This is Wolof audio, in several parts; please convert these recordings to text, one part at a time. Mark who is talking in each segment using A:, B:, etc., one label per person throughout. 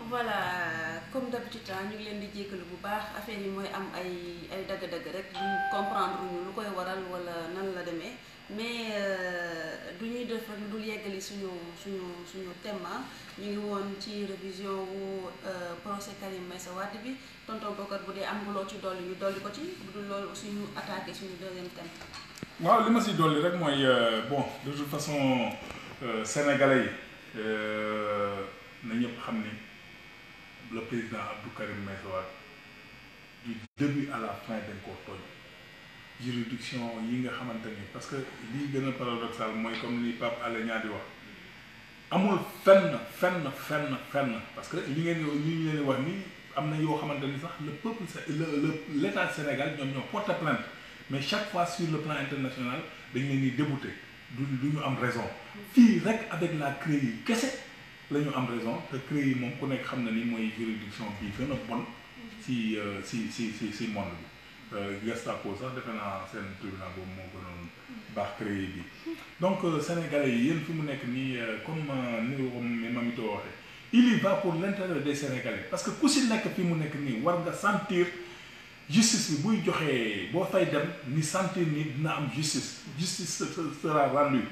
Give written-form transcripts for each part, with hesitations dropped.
A: Voilà, comme d'habitude ñu ngi leen di jéggalu bu baax affaire yi mooy am ay dagg-dagg rek duñ comprendre ñu lu koy waral wala nan la demee mais du ñuy def rek dul yeggali suñu thème ñu ngi woon ci révision wu procès Karim Meïssa Wade bi tonton Bokar bu dee am nga loo ci dolli ñu dolli ko ci bu dul loolu aussi ñu attaqué suñu deuxième thème.
B: waaw li ma si dolli rek mooy bon de toute façon sénégalais yi na ñëpp xam ni le président Abdou Karim Meïssa Wade du début à la fin dañ koo tooñ juridiction yi nga xamante ni parce que lii gën a paradoxal mooy comme li Pape Alé Niang di wax amul fenn parce que li ngeen ñu leen wax ni am na yoo xamante ni sax le peuple l'état Sénégal ñoom ñoo porte plainte mais chaque fois sur le plan international dañ leen di débouté du ñu am raison fii rek avec la CREI kese la ñu am raison te CREI moom ku nekk xam na ni mooy juridiction bii gën a bon si monde bi Gestapo sax defe naa seen tribunal boobu moo gënoon baax CREI bi donc sénégalais yi yéen fi mu nekk nii comme ni Mamito waxee il y va pour l'intérêt des sénégalais parce que ku si nekk fi mu nekk nii war nga sentir justice bi buy joxee boo fay dem ni sentir ni dina am justice sera rendue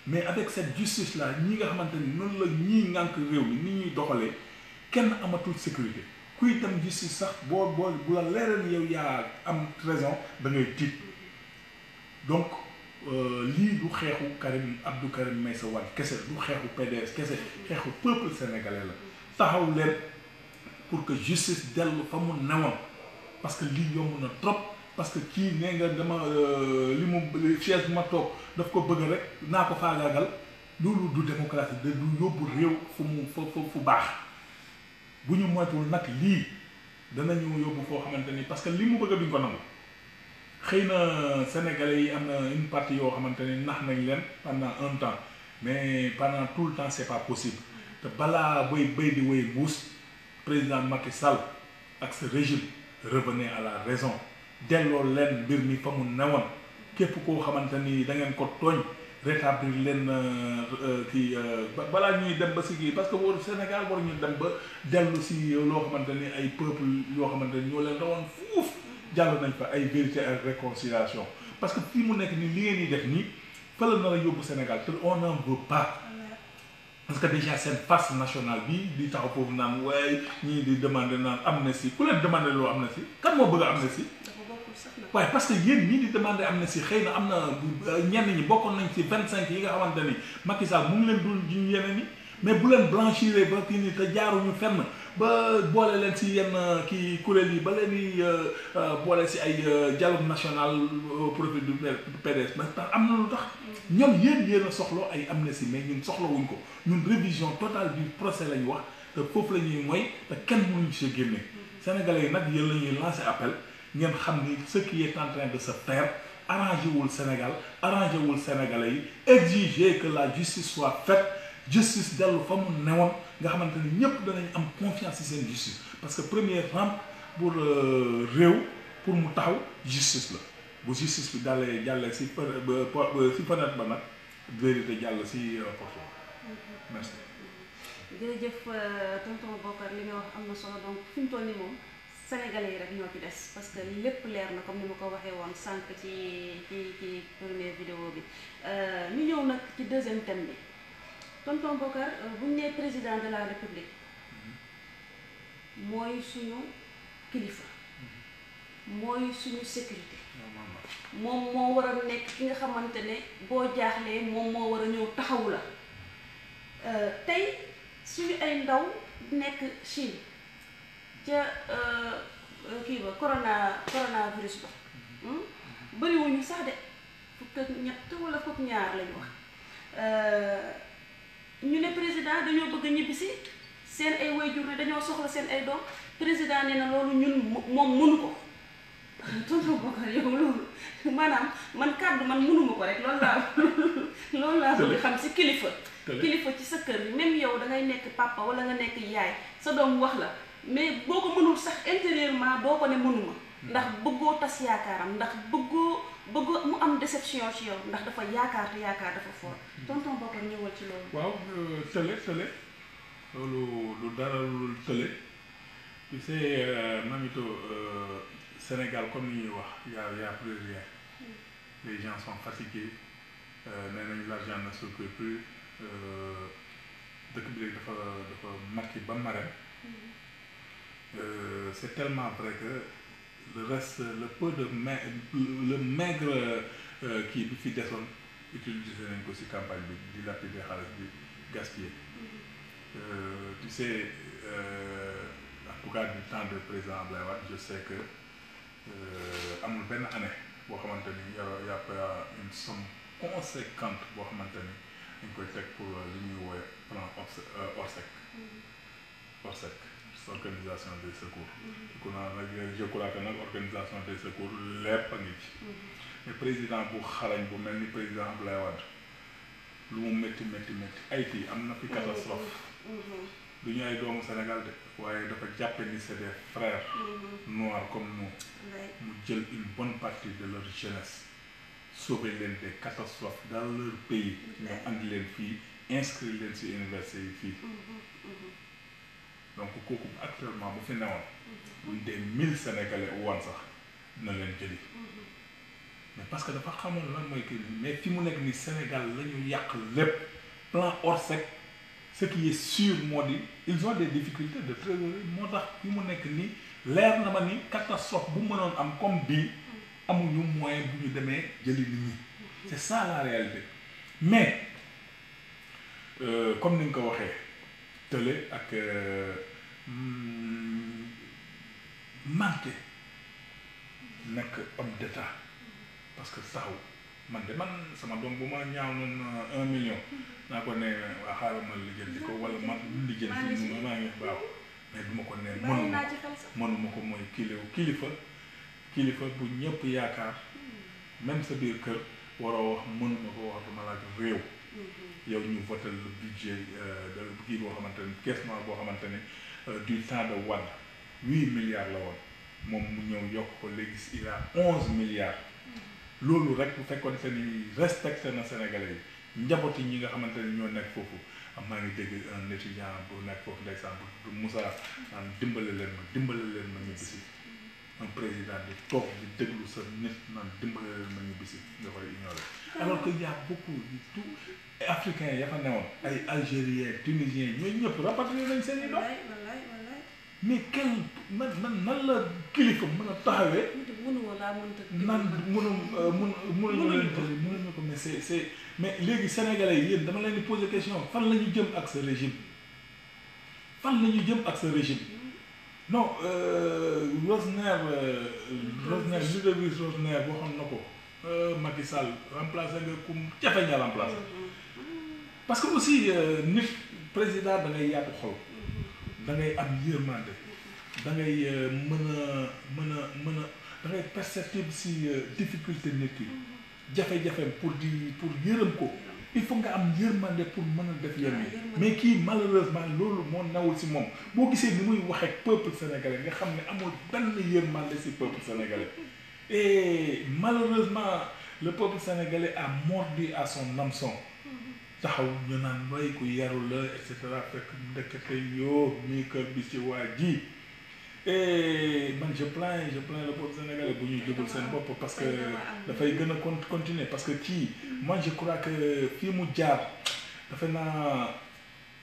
B: mais avec cette justice là ñi nga xamante ni noonu la ñii ngànk réew mi ni ñuy doxalee kenn amatul sécurité kuy dem justice sax bu la leeral yow yaa am raison da ngay tiit donc lii du xeexu Abdou Karim Meïssa Wade kese du xeexu PDS kese xeexu peuple sénégalais la taxaw leen pour que justice dellu fa mu newoon parce que lii yomb na trop parce que kii nee nga dama li mu chaise ma toog daf ko bëgg rek naa ko faagaagal loolu du démocratie du yóbbu réew fu baax bu ñu moytuwul nag lii danañu yóbbu foo xamante ni parce que li mu bëgg duñ ko nangu xëy na sénégalais yi am na une partie yoo xamante ni nax nañ leen pendant un temps mais pendant tout le temps c'est pas possible te balaa bay di wéy mbuus président Macky Sall ak ce régime revenez à la raison delloo leen mbir mi fa mu newoon képp koo xamante ni da ngeen ko tooñ rétablir leen balaa ñuy dem ba si kii parce que war Sénégal war ñu dem ba dellu si loo xamante ni ay peuple yoo xamante ni ñoo leen rawoon fuuf jàll nañ fa ay vérité ak réconciliation parce que fii mu nekk ni li ngeen di def nii fa la nar a yóbbu Sénégal te on n'en veut pas parce que déjà seen face nationale bi di taxaw foofu naan waaye ñii di demander naan amnistie ku leen demander loo amnistie kan moo bëgg a amnistie waaye parce que yéen ñii di demander amnistie xëy na am na ñenn ñi bokkoon nañ ci 25 yi nga xamante ni Macky Sall mu ngi leen dul jiñ yeneen ñi mais bu leen blanchir ba kii ni te jaaruñu fenn ba boole leen si yenn kii kuréel yi ba leen di boole si ay dialogue national profit du PDS mais am na lu tax ñoom yéen a soxla ay amnistie mais ñun soxlawuñ ko ñun révision totale du procès lañ wax te foofu la ñuy mooy te kenn mënuñu si génne sénégalais yi nag yéen la ñuy lancer appel ngeen xam ni ce qui est en train de se faire arrangé wul Sénégal arrangé wul sénégalais yi exiger que la justice soit faite justice dellu fa mu newoon nga xamante ni ñëpp danañ am confiance ci seen justice parce que première rampe pour réew pour mu taxaw justice la bu justice bi jàllee si fenêtre ba nag vérité jàll si porte merci.
A: jërëjëf tonton Bokar li nga wax am na solo donc fi mu toll nii moom sénégalais yi rek ñoo ci des parce que lépp leer na comme ni ma ko waxee woon sànq ci première vidéo bi ñu ñëw nag ci deuxième thème bi tonton Bokar bu ñu nee président de la république mooy suñu kilifa mooy suñu sécurité moom moo war a nekk ki nga xamante ne boo jaaxlee moom moo war a ñëw taxawu la tey suñu ay ndaw nekk Chine ca kii ba coronavirus ba bëriwuñu sax de fukk ak ñett wala fukk ñaar lañu wax ñu ne président dañoo bëgg a ñibbisi seen ay waajur ne dañoo soxla seen ay doom président nee na loolu ñun moom mënu ko tonton Bokar yow loolu maanaam man kàddu man mënuma ko rek loolu laa bëgg xam si kilifa ci sa kër yi même yow da ngay nekk papa wala nga nekk yaay sa doom wax la mais boo ko mënul sax intérieurement doo ko ne mënuma ndax bëggoo tas yaakaaram ndax bëggoo mu am déception ci yow ndax dafa yaakaar te yaakaar dafa fort tonton Bokar ñëwal ci loolu.
B: waaw tële loolu lu dara lu tële tu sais Mamito Sénégal comme ni ñuy wax y a plus rien les gens sont fatigués nee nañu l'argent ne circule plus dëkk bi léegi dafa marqué ba marem c'est tellement vrai que le reste le peu de le maigre kii bi fi desoon utiliser nañ ko ci campagne bi di lapider xaalis bi gaspiller tu sais en tout cas du temps de président Abdoulaye Wade je sais que amul benn année boo xamante ni y a pas une somme conséquente boo xamante ni dañ koy teg pour li ñuy woowe plan Orsec organisation des secours je crois que nag organisation des secours lépp a ngi ci mais président bu xarañ bu mel ni président Abdoulaye Wade lu mu métti Haïti am na fi catastrophe du ñu ay doomu Sénégal de waaye dafa jàppe ni c'est des frères noirs comme nous mu jël une bonne partie de leur jeunesse sauver leen des catastrophes dans leur pays ñoo andi leen fii inscrire leen ci université yi fii donc kooku actuellement bu fi newoon buñ des 1000 Sénégalais woon sax dina leen jëli mais parce que dafa xamoon lan mooy kii mais fi mu nekk ni Sénégal la ñu yàq lépp plan Orsec ce qui est sûr moo di ils ont des difficultés de trésorerie moo tax fi mu nekk nii leer na ma ni catastrophe bu mënoon am comme bii amuñu moyen bu ñu demee jëli nit ñi c'est ça la réalité mais comme ni nga ko waxee tële ak manqué nekk homme d'état parce que taxaw man sama doom bu ma ñaaw noonu 1 million naa ko ne waa xaaral ma lijjanti ko wala ma lijjanti maa ngi baaw mais du ma ko ne mënuma ko mooy kilifa bu ñëpp yaakaar même sa biir kër waroo wax mënuma ko wax dama laaj réew yow ñu voté le budget de kii boo xamante ni caisse noire boo xamante ni du temps de Wade 8 milliards la woon moom mu ñëw yokk ko léegi il a 11 milliards loolu rek bu fekkoon te ni respecté na Sénégalais yi njaboot yi ñi nga xamante ni ñoo nekk foofu maa ngi dégg un étudiant bu nekk foofu ndeysaan bu Moussa naan dimbale leen ma ñu bisi un président di toog di déglu sa nit naan dimbale leen ma ñu bisi nga koy ignorer alors que y a beaucoup de tout africains ya fa newoon ay algériens tunisiens ñooñu ñëpp rapatrié nañ seen i doom mais nan la kilifa mën a taxawee mënuñu leen mënuñu ko mais c'est mais léegi sénégalais yi yéen dama leen di poser question fan la ñu jëm ak ce régime non Rosner Ludovic Rosner boo xam na ko Macky Sall remplacé nga ku jafe nga remplacé parce que aussi nit président da ngay yaatu xol da ngay am yërmande da ngay mën a da ngay perceptible si difficulté nit yi jafe-jafeem pour yërëm ko il faut nga am yërmande pour mën a def yenn yi mais kii malheureusement loolu moo nawul si moom boo gisee ni muy wax ak peuple sénégalais nga xam ne amul benn yërmande si peuple sénégalais et malheureusement le peuple sénégalais a mordu à son hameçon taxaw ñu naan way ku yaru la et cetera fekk ndekete yoo mii kër bi ci waa ji et man je plains le peuple sénégalais bu ñuy jógul seen bopp parce que dafay gën a continuer parce que kii moi je crois que fii mu jaar dafa naa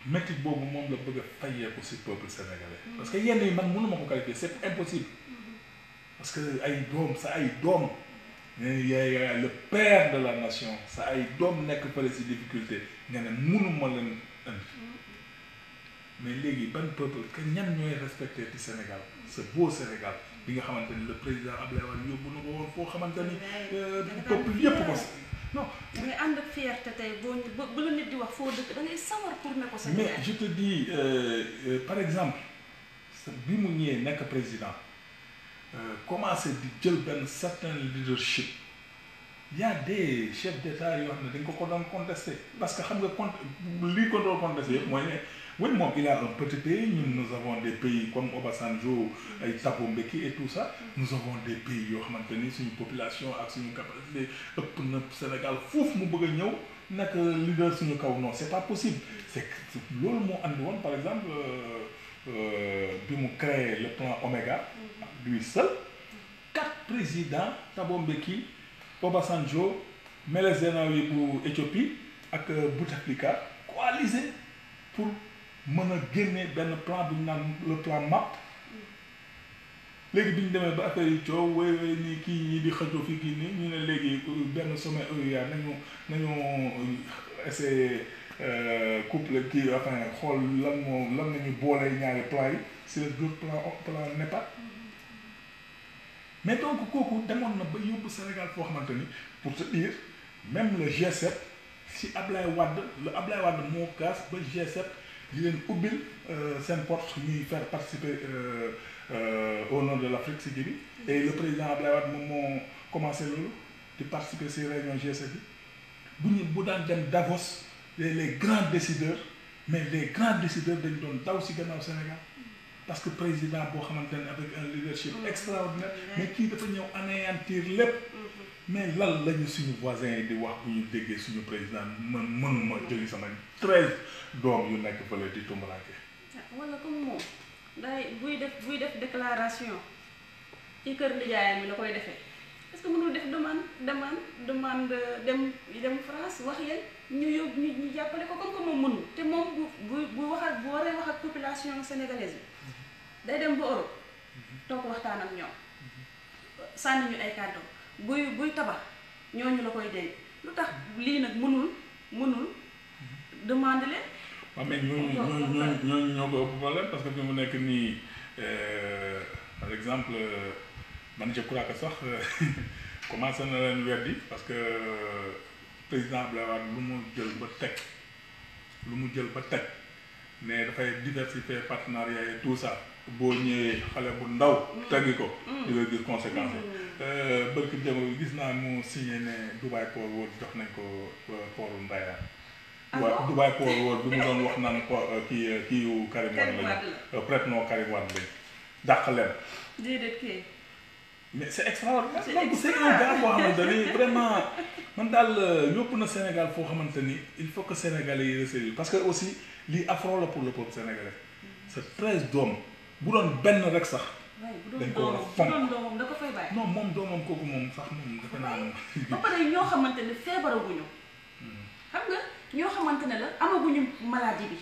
B: métti boobu moom la bëgg a fayeeku si peuple sénégalais parce que yenn yi man mënuma ko qualifier c'est impossible parce que ay doom yaay le père de la nation sa ay doom nekk fële si difficulté nga ne mënuma leen indi mais léegi ban peuple que ñan ñooy respecté ci Sénégal ce beau Sénégal bi nga xamante ni le président Abdoulaye Wade yóbbu na ko woon foo xamante ni peuple yépp ko non
A: da ngay ànd ak fierté tey bu la nit di wax foo dëkk da ngay sawar pour ne ko Sénégal
B: mais je te dis par exemple bi mu ñëwee nekk président commencé di jël benn certain leadership y a des chefs d'État yoo xam ne dañ ko doon contesté parce que xam nga lii ko doon contesté yëpp mooy ne oui moom il a un petit pays ñun nous avons des pays comme Obasanjo ay Thabo Mbeki et tout ça nous avons des pays yoo xamante ni suñu population ak suñu capacité ëpp na Sénégal foofu mu bëgg a ñëw nag leader suñu kaw non c'est pas possible c'est que loolu moo andi woon par exemple bi mu créé le plan Oméga lui seul 4 présidents Thabo Mbeki Obasanjo Meles Zenawi bu Éthiopie ak Bouteflika coalisé pour mën a génne benn plan bu ñu naan le plan MAP léegi bi ñu demee ba affaire yi coow wéy ni kii ñi di xëccoo fii kii nii ñu ne léegi benn sommet OUA nañu essayer couple kii enfin xool lan nañu boole ñaari plan yi c'est le plan NEPAD mais donc kooku demoon na ba yóbbu Sénégal foo xamante ni pour te dire même le G7 si Ablaye Wade moo kaas ba G7 di leen ubbil seen porte ñuy faire participer au nom de l'Afrique si bi et le président Ablaye Wade moom moo commencé loolu di participer si réunion G7 bi bu daan dem Davos les grands décideurs mais les grands décideurs dañ doon daw si gannaaw Sénégal parce que président boo xamante ne avec un leadership extraordinaire mais kii dafa ñëw anéantir lépp mais lan lañu suñu voisins yi di wax bu ñu déggee suñu président mënuma jëli sama 13 doom yu nekk fële di tumuraanke
A: wala comme moom day buy def déclaration ci kër nijaayam mi la koy defee est-ce que mënul def demande dem France wax yéen ñu yóbbu ñu jàppale ko comme que moom mënul te moom bu waree wax ak population sénégalaise bi day dem ba Europe toog waxtaan ak ñoom sànni ñu ay kàddu buy tabax ñooñu la koy dénk lu tax lii nag mënul demande leen.
B: waaw mais ñooñu ñoo ko ëpp problème parce que fi mu nekk nii par exemple man je crois que sax commencé na leen weddi parce que président Abdoulaye Wade lu mu jël ba teg ne dafay diversifier partenariat et tout ça boo ñëwee xale bu ndaw teggi ko di nga gis conséquences yi bërki démb gis naa mu signé ne Dubai Port World jox nañ ko portu Ndayane waaw Dubai Port World bi mu doon wax naan kii yu Karim Wade lañu prête-nom Karim Wade lañu dàq leen
A: déedéet kay
B: mais c'est extraordinaire donc c'est un gars boo xamante ni vraiment man daal yóbbu na Sénégal foo xamante ni il faut que Sénégalais yi resserrent parce que aussi lii affront la pour le peuple sénégalais c'est 13 doom bu doon benn rek sax dañ ko war a fonk
A: bu doon doomam da ko fay bàyyi
B: non moom doomam kooku moom sax moom defe naa
A: ba pare ñoo xamante ne feebaraguñu xam nga ñoo xamante ne la amaguñu maladie bi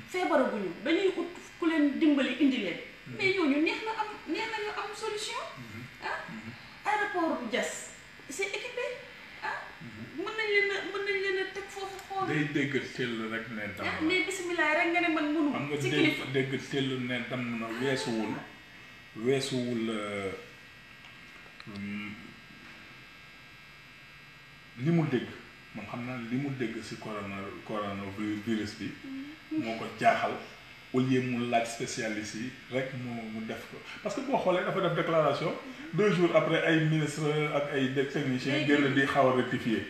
A: feebaraguñu dañuy ut ku leen dimbali indi leen mais ñooñu neex nañu am solution aéroport Diass c'est équipé mën nañ leen a teg foofu xool
B: day dégg tell rek ne dam na
A: mais bisimilah rek nga ne man mënu
B: xam nga dégg tell ne dam na weesuwul li mu dégg man xam naa li mu dégg ci coronavirus bi moo ko jaaxal au lieu mu laaj spécialiste yi rek mu def ko parce que boo xoolee dafa def déclaration 2 jours après ay ministre ak ay techniciens génn di xaw a rectifier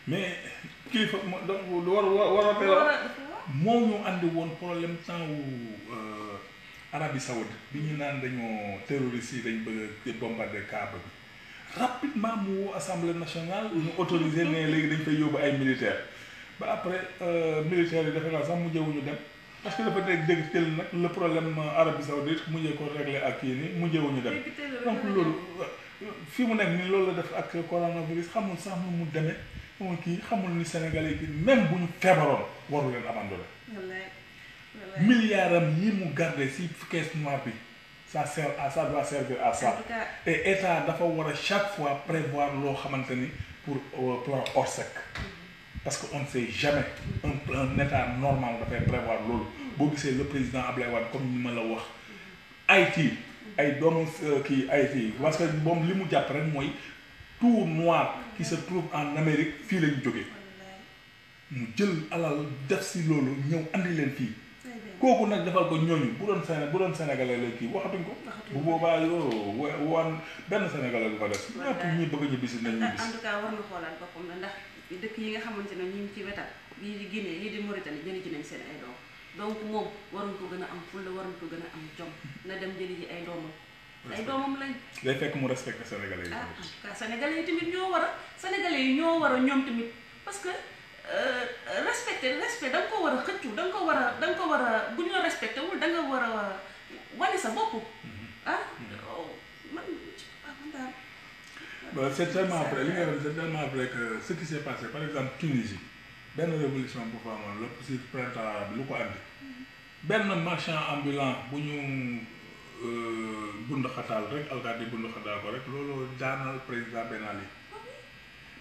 B: mais kilifa donc moo ñu andi woon problème temps wu Arabie Saoudite bi ñu naan dañoo terroristes yi dañ bëgg a bombarder Kaaba bi rapidement mu woo Assemblée nationale ñu autorisé ne léegi dañ fay yóbbu ay militaires ba après militaires yi defe naa sax mujjewuñu dem parce que dafa dégg tel nag le problème Arabie Saoudite mujjee ko réglé ak kii ni mujjewuñu dem donc loolu fii mu nekk ni loolu la def ak coronavirus xamul sax nu mu demee xamul kii xamul ni Sénégalais yi même bu ñu feebaroon waru leen abandonné milliards am yi mu gardé si caisse noire bi ça doit servir à ça et état dafa war a chaque fois prévoir loo xamante ni pour plan Orsec parce que on ne sait jamais un état normal dafay prévoir loolu boo gisee le président Ablaye Wade comme ni ma la wax Haïti ay doomu kii Haïti parce que moom li mu jàpp rek mooy tout noir qui se trouve en Amérique fii lañu jógee mu jël alal def si loolu ñëw andi leen fii kooku nag defal ko ñooñu bu doon sénégalais la kii waxatuñ ko. bu boobaa waan benn sénégalais bu fa def. ñëpp ñi bëgg a ñibbisi nañ ñibbisi.
A: en tout cas war na xoolaat boppam la ndax dëkk yi nga xamante ne ñu ngi ci wetam lii di Guinée lii di Mauritanie jëli ji nañ seen ay doom donc moom waruñ ko gën a am fulla waruñ ko gën a am jom na dem jëli ji ay doomam. ay doomam lañ.
B: day fekk mu respecté sénégalais yi.
A: en tout cas sénégalais yi tamit ñoo war a ñoom tamit parce que respect da nga ko war a xëccu da nga ko war a bu ñu la respecté wul da nga war a wane sa bopp.
B: C'est tellement vrai li nga wax c'est tellement vrai que ce qui s'est passé par exemple Tunisie benn révolution bu fa amoon lépp si printemps bi lu ko andi benn marchand ambulant bu ñu bund xataal rek alkaati bund xataal ko rek loolu daanal président Ben Ali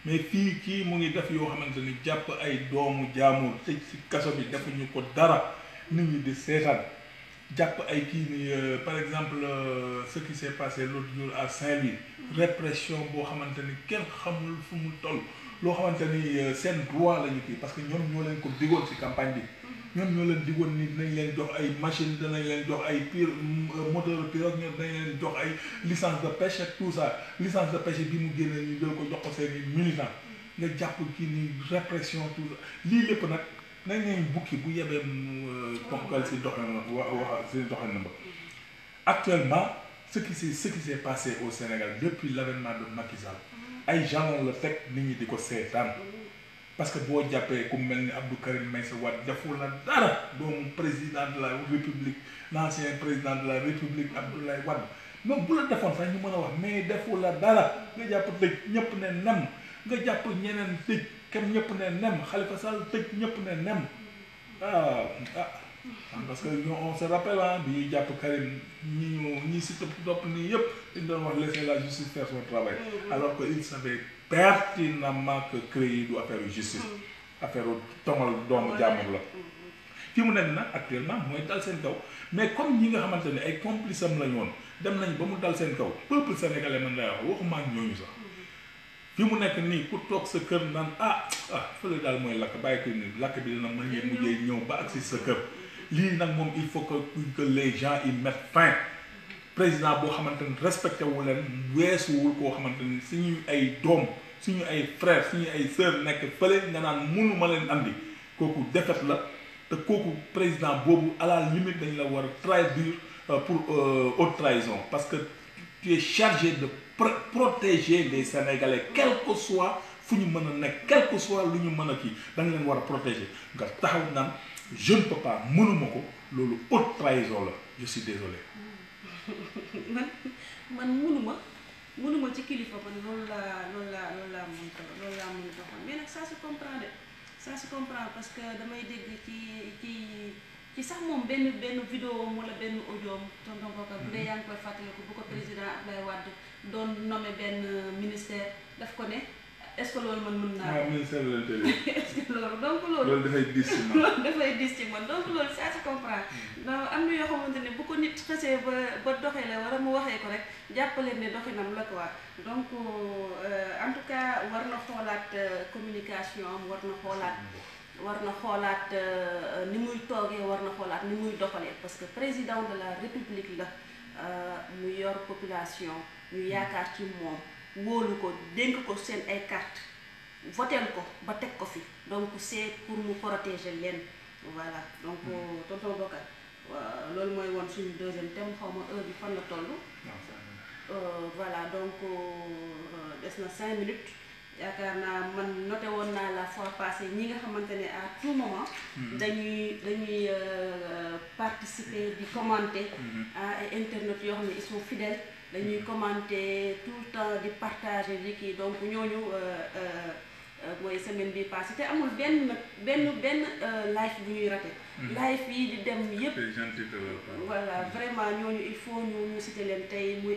B: mais fii kii mu ngi def yoo xamante ni jàpp ay doomu jaamur tëj si kaso bi defuñu ko dara nit ñi di seetaan jàpp ay kii ni par exemple ce qui s'est passé l'autre jour à Saint-Louis répression boo xamante ni kenn xamul fu mu toll loo xamante ni seen droit la ñu kii parce que ñoom ñoo leen ko digoon ci campagne bi ñoom ñoo leen digoon ni dinañ leen jox ay machine dinañ leen jox ay moteur pirogue ñoom dinañ leen jox ay licence de pêche ak tout ça licence de pêche bi mu génne ñu jël ko jox ko seen i militants nga jàpp kii ni répression tout ça lii lépp nag nañ nañ bukki bu yebee ponkal si doxin si doxin ba actuellement ce qui s'est passé au Sénégal depuis l'avènement de Macky Sall ay jalons la teg nit ñi di ko seetaan parce que boo jàppee ku mel ni Abdou Karim Meïssa Wade defu la dara doomu président de la République l'ancien président de la République Abdoulaye Wade donc bu la defoon sax ñu mën a wax mais defu la dara nga jàpp tëj ñëpp ne nem nga jàpp ñeneen tëj kem ñëpp ne nem Khalifa Sall tëj ñëpp ne nem parce que on se rappelle bi ñuy jàpp Karim ñi si topp nii yëpp dañ doon wax laisser la justice faire son travail alors que il savait pertinemment que CREI du affaire justice affaire tongal doomu jàmmur la fi mu nekk nag actuellement mooy dal seen kaw mais comme ñi nga xamante ne ay complice am lañu woon dem nañ ba mu dal seen kaw peuple sénégalais mën lay wax waxuma ak ñooñu sax fi mu nekk nii ku toog sa kër naan fële daal mooy lakk bàyyi ko nii lakk bi dina mën ngeen mujjee ñëw ba agsi sa kër lii nag moom il faut que les gens y mettent fin président boo xamante ni respecté wu leen weesuwul koo xamante ni suñuy ay doom suñu ay frère suñu ay sœur nekk fële nga naan mënu ma leen andi kooku défaite la te kooku président boobu à la limite dañ la war a traduire pour haute trahison parce que tu es chargé de protéger les Sénégalais quel que soit fu ñu mën a nekk quel que soit lu ñu mën a kii da nga leen war a protéger nga taxaw naan je ne peux pas mënuma ko loolu haute trahison la je suis désolé.
A: man mënuma ci kilifa man loolu laa mën doxal mais nag ça se comprend parce que damay dégg ci sax moom benn vidéo wala benn audio tonton Bokar bu dee yaa ngi koy fàttaliku bu ko président Abdoulaye Wade doon nommé benn ministère daf ko ne est-ce que loolu man mën naa ko.
B: ministère de l'Intérieur.
A: est-ce que loolu donc loolu
B: dafay diis ci man.
A: loolu dafay diis ci man donc loolu ça se comprend. donc am na yoo xamante ne bu ko nit xësee ba doxee la wala mu waxee ko rek jàppaleen ne doxinam la quoi donc en tout cas war na xoolaat communication am war na xoolaat ni muy toogee war na xoolaat ni muy doxalee parce que président de la République la mu yor population ñu yaakaar ci moom wóolu ko dénk ko seen ay carte votel ko ba teg ko fi donc c'est pour mu protéger leen voilà donc tonton Bokar loolu mooy woon suñu deuxième thème xaw ma heure bi fan la toll voilà donc des na 5 minutes yaakaar naa man noté woon naa la fois passée ñi nga xamante ne à tout moment dañuy participer di commenter ay internautes yoo xam ne ils sont fidèles dañuy commenter tout le temps di partager di kii donc ñooñu mooy semaine bi passée te amul benn live bu ñuy raté live yi di dem yépp voilà vraiment ñooñu il faut ñu citer leen tey muy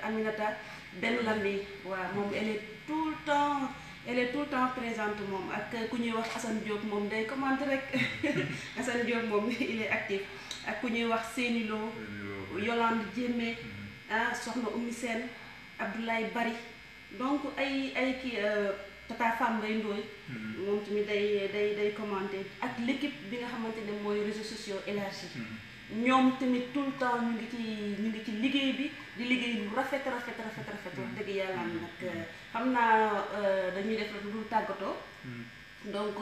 A: Aminata Ben Lambi waaw moom elle est tout le temps présente moom ak ku ñuy wax Assane Diop moom day commenter rek Assane Diop moom il est actif ak ku ñuy wax Séni Lo Yolande Diémé soxna Oumy Sène Abdoulaye Bari donc ay kii Tata Fambaye Ndoye moom tamit day commenter ak l'équipe bi nga xamante ne mooy réseaux sociaux élargis ñoom tamit tout le temps ñu ngi ci liggéey bi di liggéey lu rafet wax dëgg yàlla nag xam naa dañuy def rek lu dul tàggatoo donc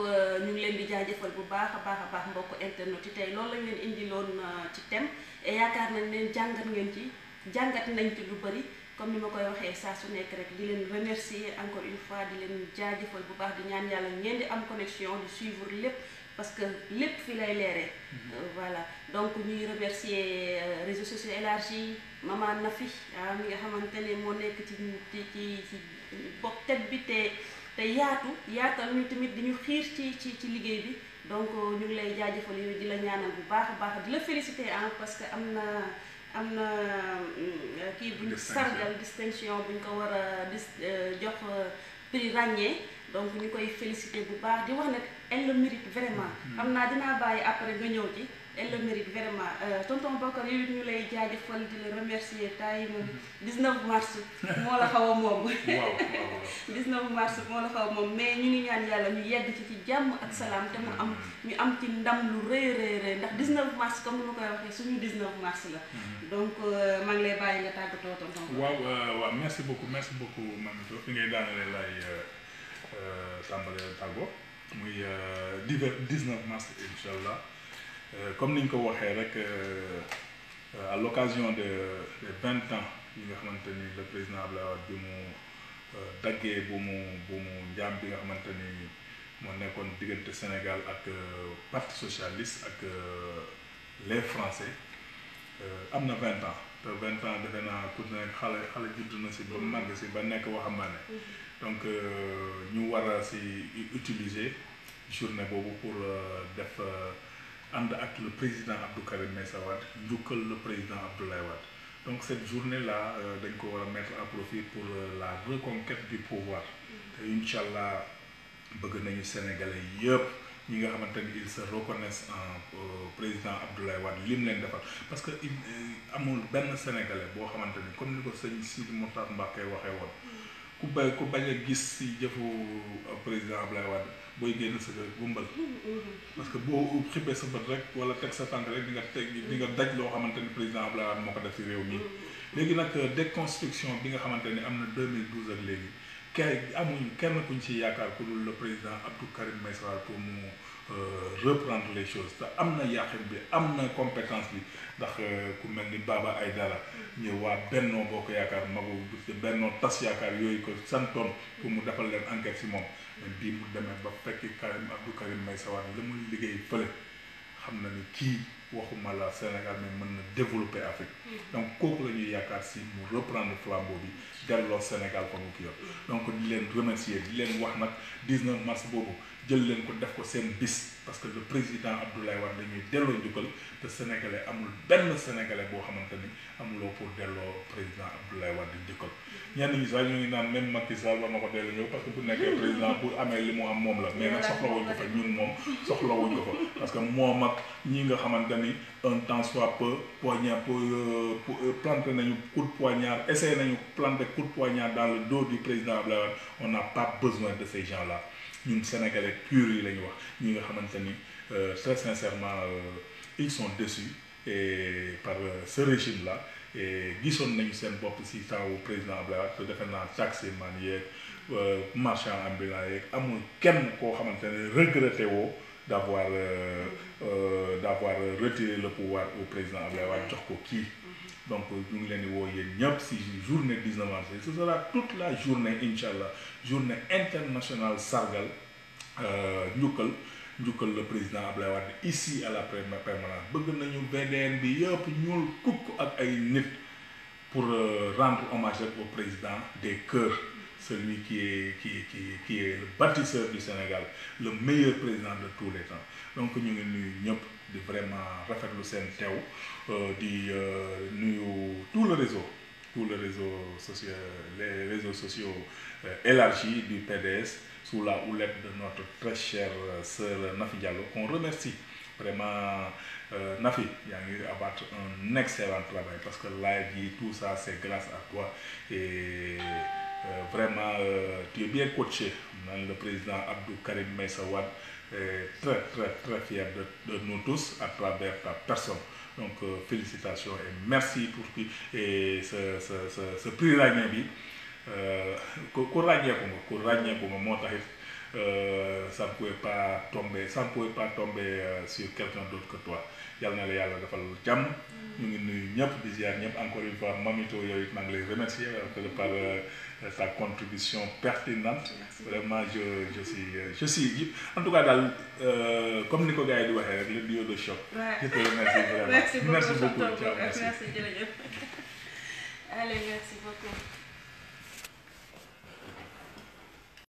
A: ñu ngi leen di jaajëfal bu baax a baax mbokk internet yi tey loolu lañ leen indiloon ci thème et yaakaar nañ leen jàngat nañ ci lu bari comme ni ma koy waxee saa su nekk rek di leen remercier encore une fois di leen jaajëfal bu baax di ñaan yàlla ngeen di am connexion di suivre lépp parce que lépp fi lay leeree voilà donc ñuy remercier réseaux sociaux élargis Maman Nafi mi nga xamante ne moo nekk ci bopp tête bi te yaatal ñu tamit di ñu xiir ci liggéey bi donc ñu ngi lay jaajëfal yow di la ñaanal bu baax a baax di la féliciter parce que am na kii buñ sargal distinction buñ ko war a jox prix ràññee donc ñu koy féliciter bu baax di wax nag elle le mérite vraiment xam naa dinaa bàyyi après nga ñëw ci elle le mérite vraiment tonton Bokar yow it ñu lay jaajëfal di la remercier tay moom 19 mars moo la xaw a moom 19 mars moo la xaw a moom mais ñu ngi ñaan yàlla ñu yegg ci jàmm ak salaam te mu am ci ndam lu rëy ndax 19 mars comme ni ma koy waxee suñu 19 mars la donc maa ngi lay bàyyi nga tàggatoo tonton
B: waaw merci beaucoup Mamito fi ngay daanale lay tàmbale tàggoo muy 19 mars incha allah comme ni ñu ko waxee rek à l'occasion des 20 ans yi nga xamante ni le président Abdoulaye Wade bi mu daggee bu mu njaam bi nga xamante ni moo nekkoon diggante Sénégal ak parti socialiste ak les Français am na 20 ans te 20 ans defe naa ku ne xale judd na si ba màgg si ba nekk waxambaane donc ñu war a si utiliser journée boobu pour def ànd ak le président Abdou Karim Meïssa Wade njukkal le président Abdoulaye Wade donc cette journée là dañ ko war a mettre à profit pour la reconquête du pouvoir te incha allah bëgg nañu sénégalais yëpp ñi nga xamante ni ils se reconnaissent en président Abdoulaye Wade lim leen defal parce que amul benn sénégalais boo xamante ni comme ni ko sëñ Sidi Mokhtar Mbacké waxee woon ku bañ a gis si jëfu président Abdoulaye Wade booy génn sa kër gumbal parce que boo xippee sa bët rek wala teg sa tànk rek di nga daj loo xamante ni président Abdoulaye Wade moo ko def si réew mi léegi nag déconstruction bi nga xamante ni am na 2012 ak léegi amuñu kenn kuñ ci yaakaar ku dul le président Abdou Karim Meïssa Wade pour mu reprendre les choses te am na yaqin bi am na compétence bi ndax ku mel ni Baba Aïdara ñëw waa Bennoo Bokk Yaakaar magu Bennoo Tas Yaakaar yooyu ko santoon pour mu defal leen enquête si moom mais bii mu demee ba fekki Abdou Karim Meïssa Wade la muy liggéey fële xam na ni kii waxuma la Sénégal mais mën na développer Afrique donc kooku la ñuy yaakaar si mu reprendre flambeau bi delloo Sénégal ko mu ki yor donc di leen remercier di leen wax nag 19 mars boobu jël leen ko def ko seen bis parce que le président Abdoulaye Wade dañuy delloo njukkal te sénégalais amul benn sénégalais boo xamante ni amuloo pour delloo président Abdoulaye Wade di njukkal ñenn ñi sax ñu ngi naan même Macky Sall war na ko delloo ñëw parce que bu nekkee président bu amee li mu am moom la mais nag soxlawuñ ko fa ñun moom soxlawuñ ko fa parce que moom ak ñi nga xamante ni un temps soit peu poignard planté nañu coup de poignard essayé nañu planter coup de poignard dans le dos du président Abdoulaye Wade on n'a pas besoin de ces gens là ñun sénégalais purs yi la ñu wax ñi nga xamante ni très sincèrement ils sont déçus et par ce régime là et gisoon nañu seen bopp si temps wu président Abdoulaye Wade te defe naa taximan yeeg marchand ambulant yeeg amul kenn koo xamante ne regretté woo d'avoir retiré le pouvoir au président Abdoulaye Wade jox ko kii donc ñu ngi leen di woo yéen ñëpp si journée 19 mars ce sera toute la journée incha allah journée internationale sargal njukkal le président Abdoulaye Wade ici à la permanence bëgg nañu VDN bi yëpp ñuul kukk ak ay nit pour rendre hommage au président des cœurs celui qui est le bâtisseur du Sénégal le meilleur président de tous les temps donc ñu ngi nuyu ñëpp di vraiment rafetlu seen teew di nuyu tout le réseau social les réseaux sociaux élargis du PDS sous la houlette de notre très chère sœur Nafi Diallo qu'on remercie vraiment Nafi yaa ngi abattre un excellent travail parce que live yi tout ça c'est grâce à toi et vraiment tu es bien coaché le président Abdou Karim Meïssa Wade est très très très fier de nous tous à travers ta personne. Donc félicitations et merci pour ce prix ràññee bi ku ràññeeku nga moo taxit ça ne pouvait pas tomber sur quelqu'un d'autre que toi. Yàlla na la yàlla defal jàmm. ñu ngi nuyu ñëpp di ziar ñëpp encore une fois Mamito yow it maa ngi lay remercier par ta contribution pertinente. Vraiment je suis en tout cas daal comme ni ko gars yi di waxee rek le duo de choc. je te remercie vraiment.
A: merci beaucoup
B: ciao merci.
A: merci jërëjëf. Allez merci beaucoup.